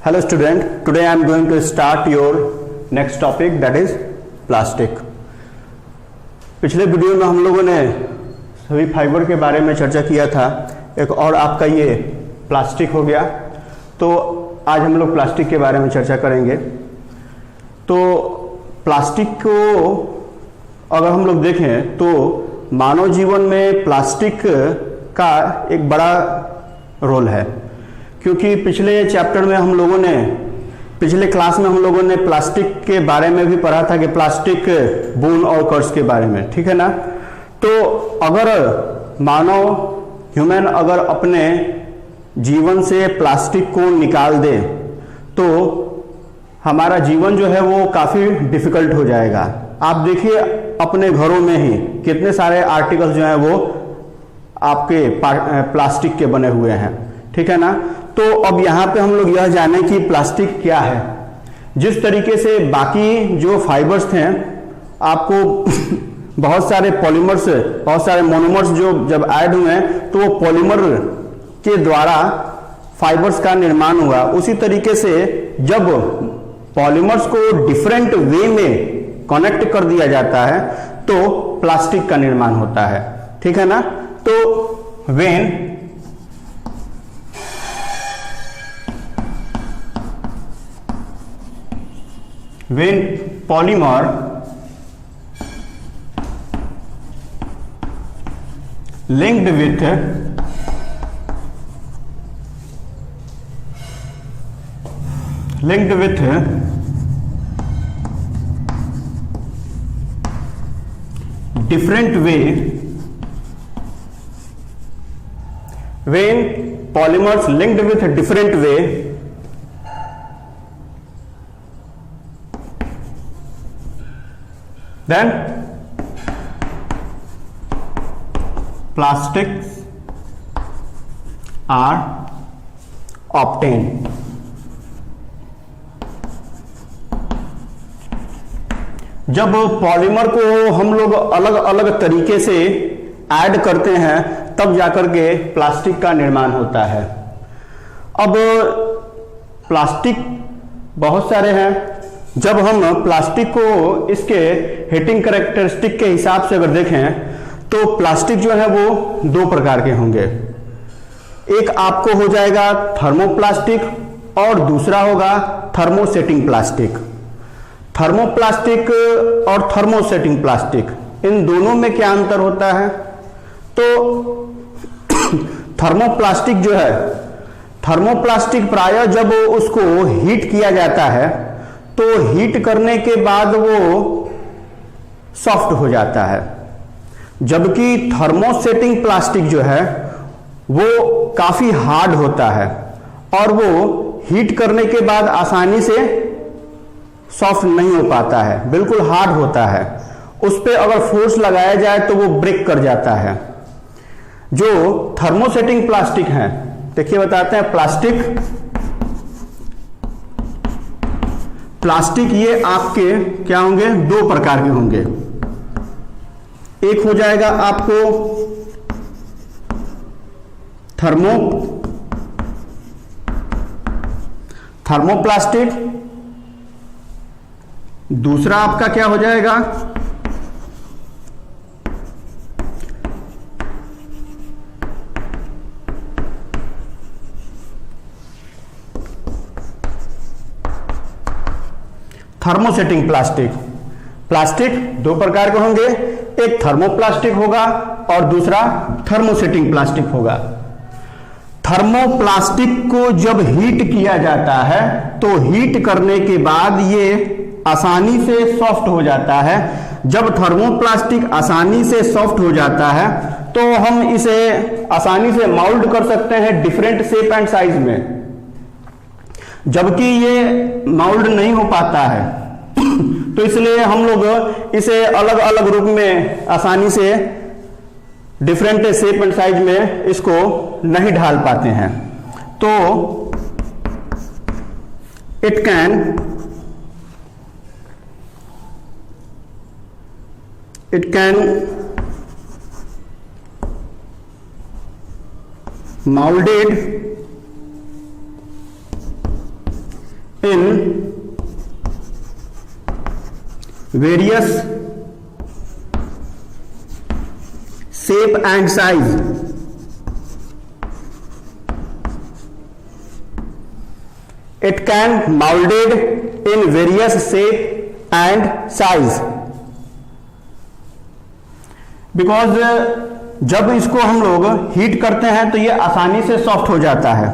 Hello student, today I am going to start your next topic that is plastic. पिछले video में हम लोगों ने सभी फाइबर के बारे में चर्चा किया था। एक और आपका ये प्लास्टिक हो गया। तो आज हम लोग प्लास्टिक के बारे में चर्चा करेंगे। तो प्लास्टिक को अगर हम लोग देखें तो मानव जीवन में प्लास्टिक का एक बड़ा रोल है, क्योंकि पिछले चैप्टर में हम लोगों ने पिछले क्लास में हम लोगों ने प्लास्टिक के बारे में भी पढ़ा था कि प्लास्टिक बोन और कर्स के बारे में, ठीक है ना। तो अगर मानव ह्यूमन अगर अपने जीवन से प्लास्टिक को निकाल दे तो हमारा जीवन जो है वो काफ़ी डिफिकल्ट हो जाएगा। आप देखिए अपने घरों में ही कितने सारे आर्टिकल्स जो हैं वो आपके प्लास्टिक के बने हुए हैं, ठीक है ना। तो अब यहाँ पे हम लोग यह जाने कि प्लास्टिक क्या है। जिस तरीके से बाकी जो फाइबर्स थे आपको बहुत सारे पॉलीमर्स, बहुत सारे मोनोमर्स जो जब ऐड हुए हैं तो वो पॉलीमर के द्वारा फाइबर्स का निर्माण हुआ। उसी तरीके से जब पॉलीमर्स को डिफरेंट वे में कनेक्ट कर दिया जाता है तो प्लास्टिक का निर्माण होता है, ठीक है ना। तो when polymer linked with different way, when polymers linked with a different way, then plastics are obtained. जब पॉलीमर को हम लोग अलग अलग तरीके से ऐड करते हैं तब जाकर के प्लास्टिक का निर्माण होता है। अब प्लास्टिक बहुत सारे हैं। जब हम प्लास्टिक को इसके हीटिंग कैरेक्टरिस्टिक के हिसाब से अगर देखें तो प्लास्टिक जो है वो दो प्रकार के होंगे। एक आपको हो जाएगा थर्मोप्लास्टिक और दूसरा होगा थर्मोसेटिंग प्लास्टिक। थर्मोप्लास्टिक और थर्मोसेटिंग प्लास्टिक, इन दोनों में क्या अंतर होता है? तो थर्मोप्लास्टिक जो है, थर्मोप्लास्टिक प्रायः जब उसको हीट किया जाता है तो हीट करने के बाद वो सॉफ्ट हो जाता है, जबकि थर्मोसेटिंग प्लास्टिक जो है वो काफी हार्ड होता है और वो हीट करने के बाद आसानी से सॉफ्ट नहीं हो पाता है, बिल्कुल हार्ड होता है। उस पर अगर फोर्स लगाया जाए तो वो ब्रेक कर जाता है। जो थर्मोसेटिंग प्लास्टिक हैं, देखिए बताते हैं प्लास्टिक ये आपके क्या होंगे, दो प्रकार के होंगे। एक हो जाएगा आपको थर्मोप्लास्टिक, दूसरा आपका क्या हो जाएगा थर्मोसेटिंग प्लास्टिक। प्लास्टिक दो प्रकार के होंगे, एक थर्मोप्लास्टिक होगा और दूसरा थर्मोसेटिंग प्लास्टिक होगा। थर्मोप्लास्टिक को जब हीट किया जाता है तो हीट करने के बाद ये आसानी से सॉफ्ट हो जाता है। जब थर्मोप्लास्टिक आसानी से सॉफ्ट हो जाता है तो हम इसे आसानी से माउल्ड कर सकते हैं डिफरेंट शेप एंड साइज में, जबकि ये माउल्ड नहीं हो पाता है। तो इसलिए हम लोग इसे अलग अलग रूप में आसानी से डिफरेंट शेप एंड साइज में इसको नहीं ढाल पाते हैं। तो it can molded in various shape and size. It can molded in various shape and size. Because जब इसको हम लोग हीट करते हैं तो ये आसानी से सॉफ्ट हो जाता है।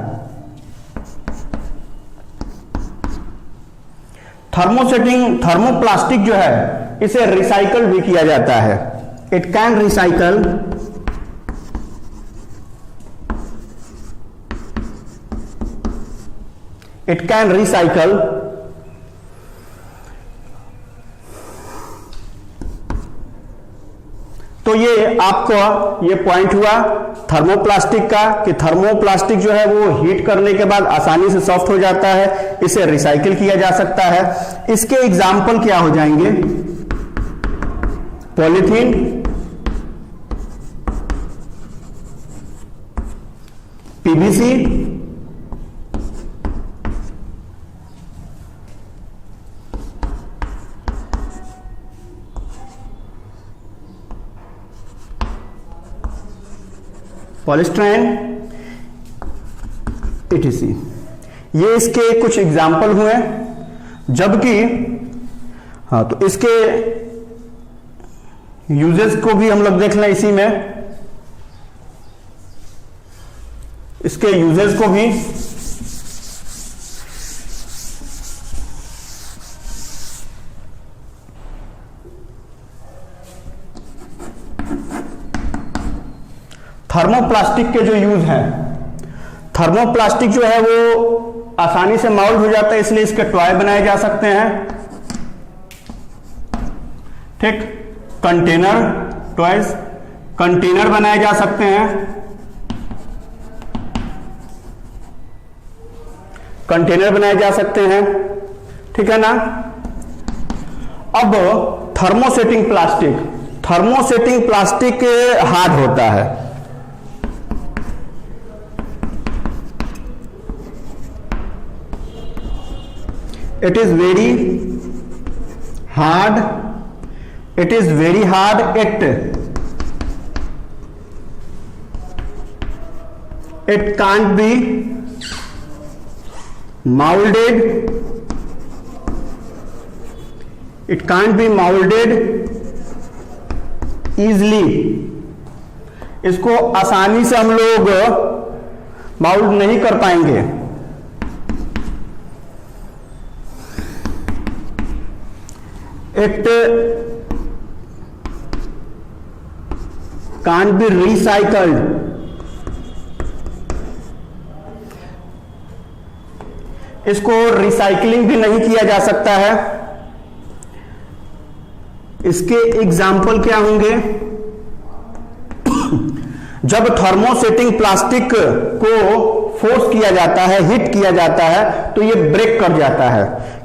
थर्मोप्लास्टिक जो है इसे रिसाइकल भी किया जाता है। इट कैन रिसाइकल तो ये आपका ये पॉइंट हुआ थर्मोप्लास्टिक का कि थर्मोप्लास्टिक जो है वो हीट करने के बाद आसानी से सॉफ्ट हो जाता है, इसे रिसाइकिल किया जा सकता है। इसके एग्जाम्पल क्या हो जाएंगे? Polythene, PVC, polystyrene, etc. ये इसके कुछ एग्जाम्पल हुए। जबकि हाँ, तो इसके यूजेस को भी हम लोग देख लें इसी में। इसके यूजेस को भी थर्मोप्लास्टिक के जो यूज हैं, थर्मोप्लास्टिक जो है वो आसानी से माउल्ड हो जाता है, इसलिए इसके टॉय बनाए जा सकते हैं। ठीक, कंटेनर, टॉयज, कंटेनर बनाए जा सकते हैं, कंटेनर बनाए जा सकते हैं। ठीक है ना। अब thermosetting plastic, thermosetting plastic hard होता है। It is very hard. It is very hard. It can't be molded. It can't be molded easily. इसको आसानी से हम लोग माउल्ड नहीं कर पाएंगे। It can't be recycled. इसको रिसाइकलिंग भी नहीं किया जा सकता है। इसके एग्जाम्पल क्या होंगे? जब थर्मोसेटिंग प्लास्टिक को फोर्स किया जाता है, हिट किया जाता है, तो ये ब्रेक कर जाता है।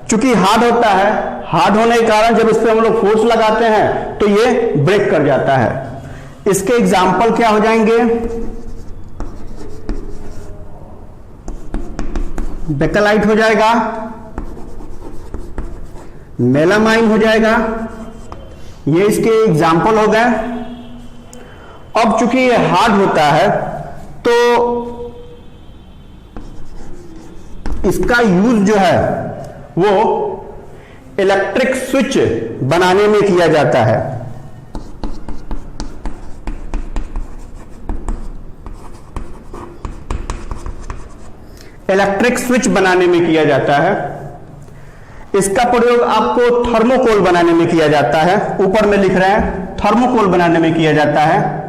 चूंकि हार्ड होता है, हार्ड होने के कारण जब इस पे हम लोग फोर्स लगाते हैं तो ये ब्रेक कर जाता है। इसके एग्जाम्पल क्या हो जाएंगे? बेकेलाइट हो जाएगा, मेलामाइन हो जाएगा, ये इसके एग्जाम्पल हो गए। अब चूंकि ये हार्ड होता है तो इसका यूज जो है वो इलेक्ट्रिक स्विच बनाने में किया जाता है। इलेक्ट्रिक स्विच बनाने में किया जाता है। इसका प्रयोग आपको थर्मोकोल बनाने में किया जाता है। ऊपर में लिख रहे हैं थर्मोकोल बनाने में किया जाता है।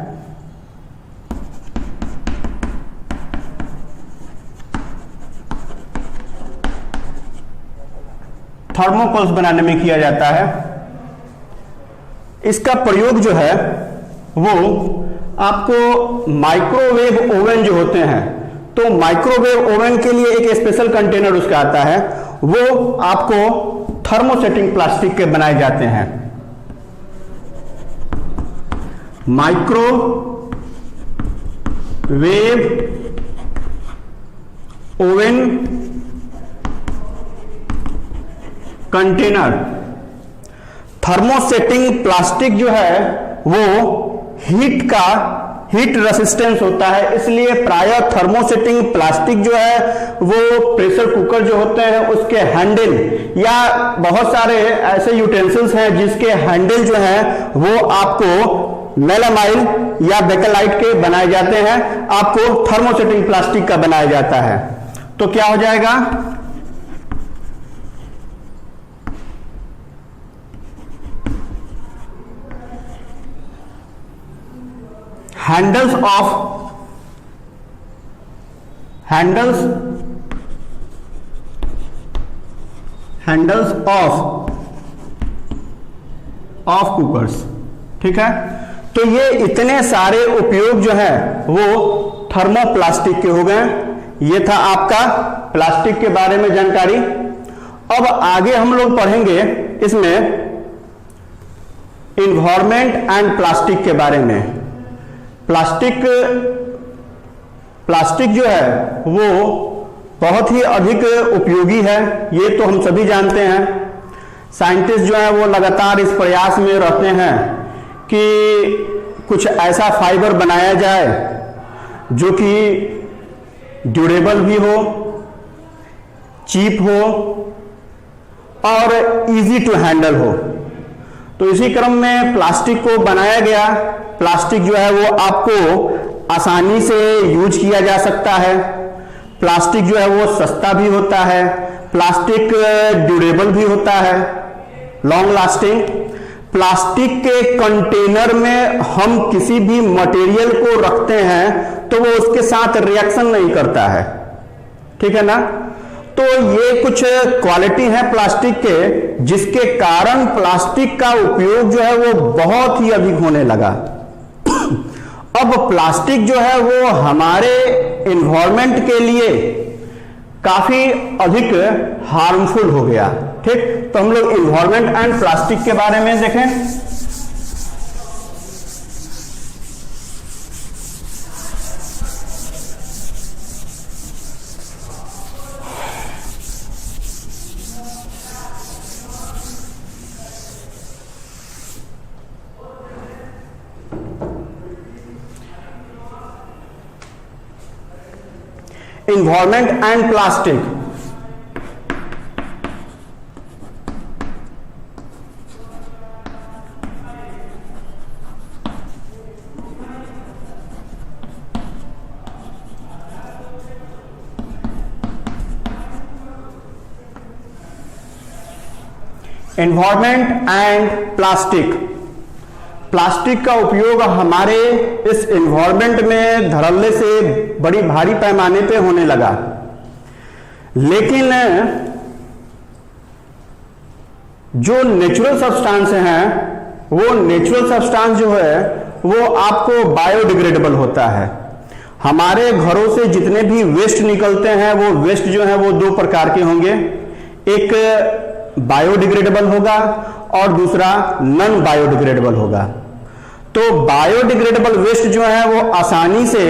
थर्मोकोल्स बनाने में किया जाता है। इसका प्रयोग जो है वो आपको माइक्रोवेव ओवन जो होते हैं, तो माइक्रोवेव ओवन के लिए एक स्पेशल कंटेनर उसका आता है, वो आपको थर्मोसेटिंग प्लास्टिक के बनाए जाते हैं। Microwave oven container. Thermosetting plastic जो है वो हीट रेसिस्टेंस होता है, इसलिए प्रायः थर्मोसेटिंग प्लास्टिक जो है वो प्रेशर कुकर जो होते हैं उसके हैंडल या बहुत सारे ऐसे यूटेंसिल्स हैं जिसके हैंडल जो है वो आपको मेलामाइल या बेकेलाइट के बनाए जाते हैं, आपको थर्मोसेटिंग प्लास्टिक का बनाया जाता है। तो क्या हो जाएगा, हैंडल्स ऑफ कुकर्स। ठीक है, तो ये इतने सारे उपयोग जो है वो थर्मोप्लास्टिक के हो गए। ये था आपका प्लास्टिक के बारे में जानकारी। अब आगे हम लोग पढ़ेंगे इसमें इन्वायरमेंट एंड प्लास्टिक के बारे में। प्लास्टिक जो है वो बहुत ही अधिक उपयोगी है, ये तो हम सभी जानते हैं। साइंटिस्ट जो है वो लगातार इस प्रयास में रहते हैं कि कुछ ऐसा फाइबर बनाया जाए जो कि ड्यूरेबल भी हो, चीप हो और इजी टू हैंडल हो। तो इसी क्रम में प्लास्टिक को बनाया गया। प्लास्टिक जो है वो आपको आसानी से यूज किया जा सकता है। प्लास्टिक जो है वो सस्ता भी होता है, प्लास्टिक ड्यूरेबल भी होता है, लॉन्ग लास्टिंग। प्लास्टिक के कंटेनर में हम किसी भी मटेरियल को रखते हैं तो वो उसके साथ रिएक्शन नहीं करता है, ठीक है ना। तो ये कुछ क्वालिटी है प्लास्टिक के जिसके कारण प्लास्टिक का उपयोग जो है वो बहुत ही अधिक होने लगा। अब प्लास्टिक जो है वो हमारे एनवायरनमेंट के लिए काफी अधिक हार्मफुल हो गया। ठीक, तो हम लोग एनवायरनमेंट एंड प्लास्टिक के बारे में देखें। Environment and plastic। Environment and plastic का उपयोग हमारे इस एनवायरमेंट में धड़ल्ले से बड़ी भारी पैमाने पे होने लगा। लेकिन जो नेचुरल सब्सटेंस हैं वो नेचुरल सब्सटेंस जो है वो आपको बायोडिग्रेडेबल होता है। हमारे घरों से जितने भी वेस्ट निकलते हैं वो वेस्ट जो है वो दो प्रकार के होंगे, एक बायोडिग्रेडेबल होगा और दूसरा नॉन बायोडिग्रेडेबल होगा। तो बायोडिग्रेडेबल वेस्ट जो है वो आसानी से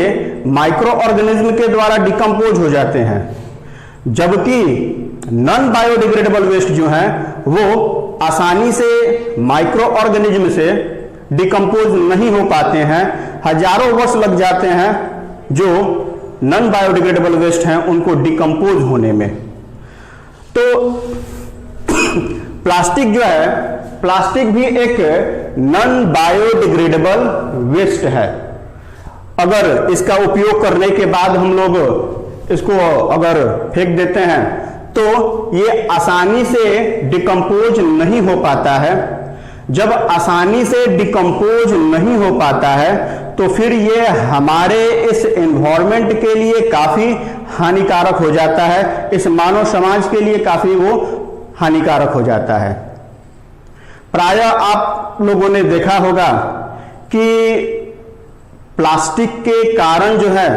माइक्रो ऑर्गेनिज्म के द्वारा डिकम्पोज हो जाते हैं, जबकि नॉन बायोडिग्रेडेबल वेस्ट जो है वो आसानी से माइक्रो ऑर्गेनिज्म से डिकम्पोज नहीं हो पाते हैं, हजारों वर्ष लग जाते हैं जो नॉन बायोडिग्रेडेबल वेस्ट हैं उनको डिकम्पोज होने में। तो प्लास्टिक जो है, प्लास्टिक भी एक नॉन बायोडिग्रेडेबल वेस्ट है। अगर इसका उपयोग करने के बाद हम लोग इसको अगर फेंक देते हैं तो ये आसानी से डिकम्पोज नहीं हो पाता है। जब आसानी से डिकम्पोज नहीं हो पाता है तो फिर ये हमारे इस एनवायरनमेंट के लिए काफी हानिकारक हो जाता है, इस मानव समाज के लिए काफी वो हानिकारक हो जाता है। प्रायः आप लोगों ने देखा होगा कि प्लास्टिक के कारण जो है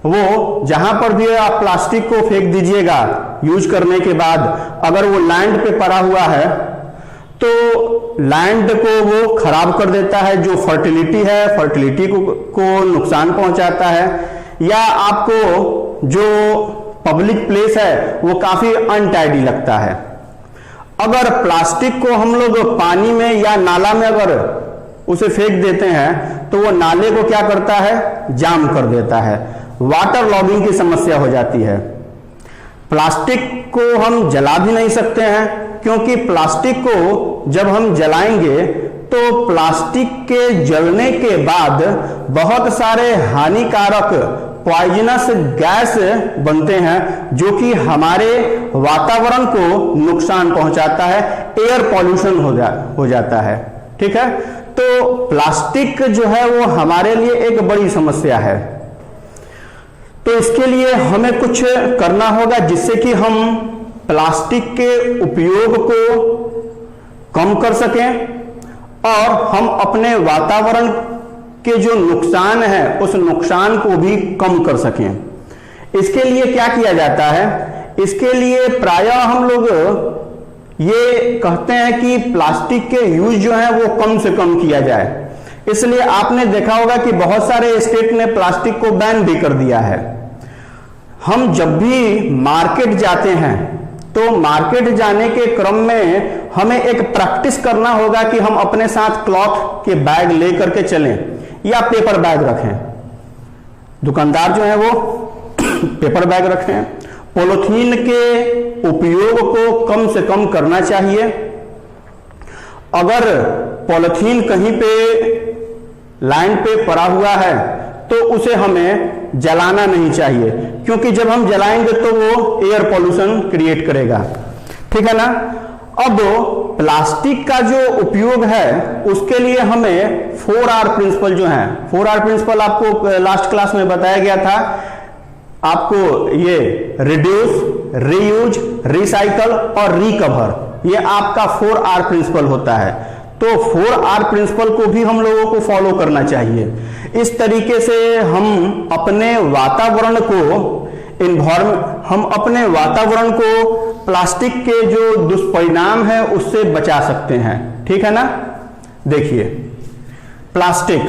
वो जहां पर भी आप प्लास्टिक को फेंक दीजिएगा यूज करने के बाद, अगर वो लैंड पे पड़ा हुआ है तो लैंड को वो खराब कर देता है, जो फर्टिलिटी है फर्टिलिटी को नुकसान पहुंचाता है, या आपको जो पब्लिक प्लेस है वो काफी अनटाइडी लगता है। अगर प्लास्टिक को हम लोग पानी में या नाला में अगर उसे फेंक देते हैं तो वो नाले को क्या करता है, जाम कर देता है, वाटर लॉगिंग की समस्या हो जाती है। प्लास्टिक को हम जला भी नहीं सकते हैं, क्योंकि प्लास्टिक को जब हम जलाएंगे तो प्लास्टिक के जलने के बाद बहुत सारे हानिकारक पॉइजनस गैस बनते हैं, जो कि हमारे वातावरण को नुकसान पहुंचाता है, एयर पॉल्यूशन हो जाता है। ठीक है, तो प्लास्टिक जो है वो हमारे लिए एक बड़ी समस्या है। तो इसके लिए हमें कुछ करना होगा जिससे कि हम प्लास्टिक के उपयोग को कम कर सकें और हम अपने वातावरण के जो नुकसान है उस नुकसान को भी कम कर सकें। इसके लिए क्या किया जाता है, इसके लिए प्रायः हम लोग ये कहते हैं कि प्लास्टिक के यूज जो है वो कम से कम किया जाए। इसलिए आपने देखा होगा कि बहुत सारे स्टेट ने प्लास्टिक को बैन भी कर दिया है। हम जब भी मार्केट जाते हैं तो मार्केट जाने के क्रम में हमें एक प्रैक्टिस करना होगा कि हम अपने साथ क्लॉथ के बैग लेकर के चलें या पेपर बैग रखें। दुकानदार जो है वो पेपर बैग रखें। पॉलीथीन के उपयोग को कम से कम करना चाहिए। अगर पॉलीथीन कहीं पे लाइन पे पड़ा हुआ है तो उसे हमें जलाना नहीं चाहिए, क्योंकि जब हम जलाएंगे तो वो एयर पॉल्यूशन क्रिएट करेगा। ठीक है ना। अब प्लास्टिक का जो उपयोग है उसके लिए हमें 4R प्रिंसिपल जो है, 4R प्रिंसिपल आपको लास्ट क्लास में बताया गया था। आपको ये रिड्यूस, रीयूज, रिसाइकल और रिकवर, ये आपका 4R प्रिंसिपल होता है। तो 4R प्रिंसिपल को भी हम लोगों को फॉलो करना चाहिए। इस तरीके से हम अपने वातावरण को हम अपने वातावरण को प्लास्टिक के जो दुष्परिणाम है उससे बचा सकते हैं। ठीक है ना। देखिए, plastic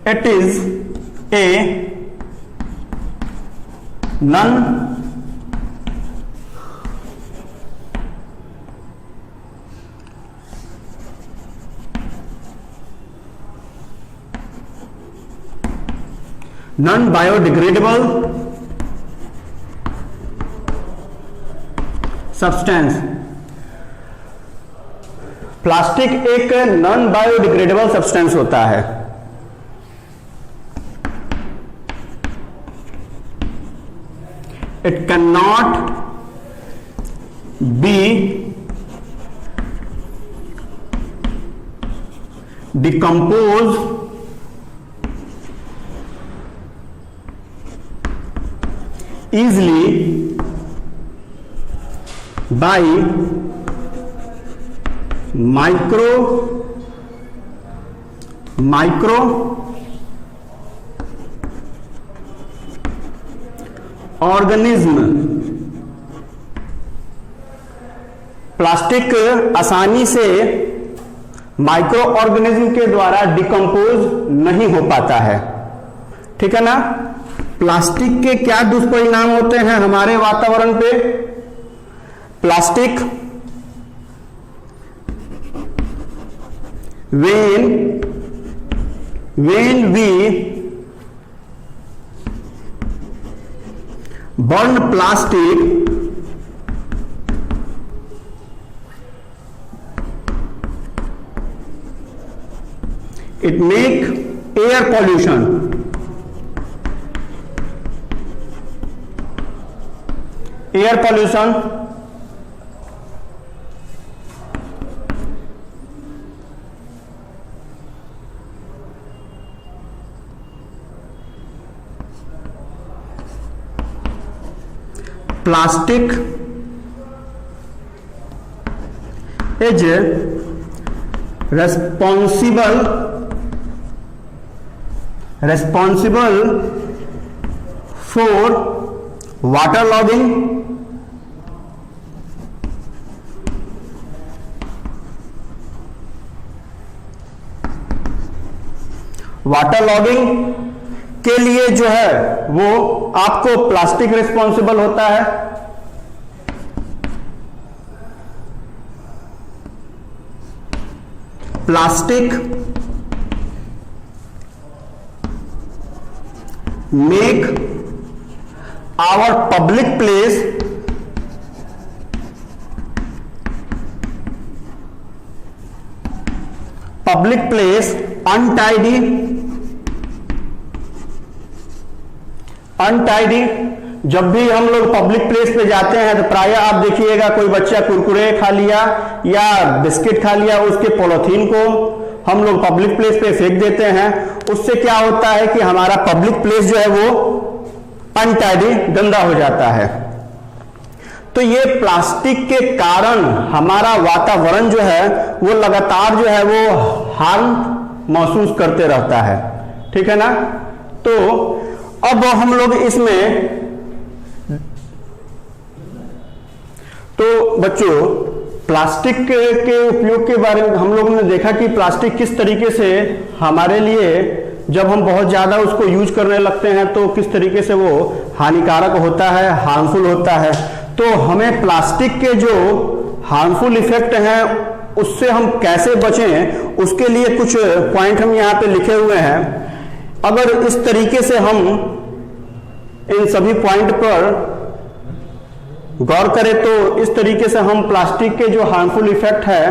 it is a non biodegradable substance। Plastic एक नॉन बायोडिग्रेडेबल सब्सटेंस होता है। It can not be decompose easily by micro organism। Plastic आसानी से माइक्रो ऑर्गेनिज्म के द्वारा डिकम्पोज नहीं हो पाता है। ठीक है ना। प्लास्टिक के क्या दुष्परिणाम होते हैं हमारे वातावरण पे। Plastic when we burn plastic, it make air pollution। Air pollution plastic is responsible for water logging, के लिए जो है वो आपको प्लास्टिक रिस्पॉन्सिबल होता है। Plastic make our public place untidy. जब भी हम लोग पब्लिक प्लेस पे जाते हैं तो प्रायः आप देखिएगा कोई बच्चा कुरकुरे खा लिया या बिस्किट खा लिया, उसके पॉलिथीन को हम लोग पब्लिक प्लेस पे फेंक देते हैं। उससे क्या होता है कि हमारा पब्लिक प्लेस जो है वो अनटाइडी, गंदा हो जाता है। तो ये प्लास्टिक के कारण हमारा वातावरण जो है वो लगातार जो है वो हार्म महसूस करते रहता है, ठीक है ना। तो अब हम लोग इसमें, तो बच्चों प्लास्टिक के उपयोग के बारे में हम लोगों ने देखा कि प्लास्टिक किस तरीके से हमारे लिए, जब हम बहुत ज्यादा उसको यूज करने लगते हैं तो किस तरीके से वो हानिकारक होता है, हार्मफुल होता है। तो हमें प्लास्टिक के जो हार्मफुल इफेक्ट हैं उससे हम कैसे बचें, उसके लिए कुछ पॉइंट हम यहाँ पे लिखे हुए हैं। अगर इस तरीके से हम इन सभी पॉइंट पर गौर करें तो इस तरीके से हम प्लास्टिक के जो हार्मफुल इफेक्ट है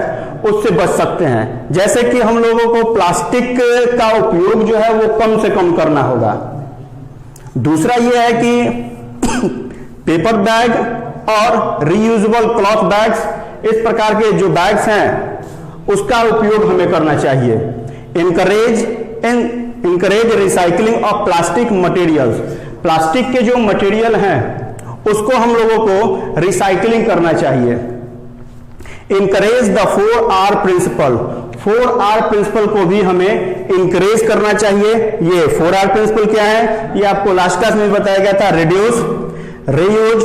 उससे बच सकते हैं। जैसे कि हम लोगों को प्लास्टिक का उपयोग जो है वो कम से कम करना होगा। दूसरा ये है कि पेपर बैग और रीयूजेबल क्लॉथ बैग्स, इस प्रकार के जो बैग्स हैं उसका उपयोग हमें करना चाहिए। Encourage recycling of plastic materials, plastic के जो मटेरियल हैं उसको हम लोगों को रिसाइकलिंग करना चाहिए। Encourage the 4R principal, 4R principal को भी हमें इंकरेज करना चाहिए। ये 4R प्रिंसिपल क्या है, ये आपको लास्ट क्लास में बताया गया था, reduce, reuse,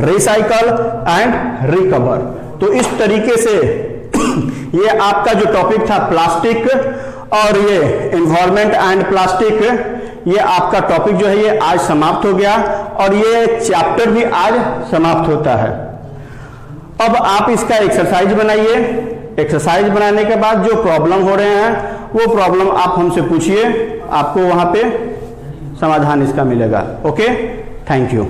recycle and recover. तो इस तरीके से ये आपका जो टॉपिक था प्लास्टिक और ये एनवायरमेंट एंड प्लास्टिक, ये आपका टॉपिक जो है ये आज समाप्त हो गया और ये चैप्टर भी आज समाप्त होता है। अब आप इसका एक्सरसाइज बनाइए। एक्सरसाइज बनाने के बाद जो प्रॉब्लम हो रहे हैं वो प्रॉब्लम आप हमसे पूछिए, आपको वहां पे समाधान इसका मिलेगा। Okay, thank you.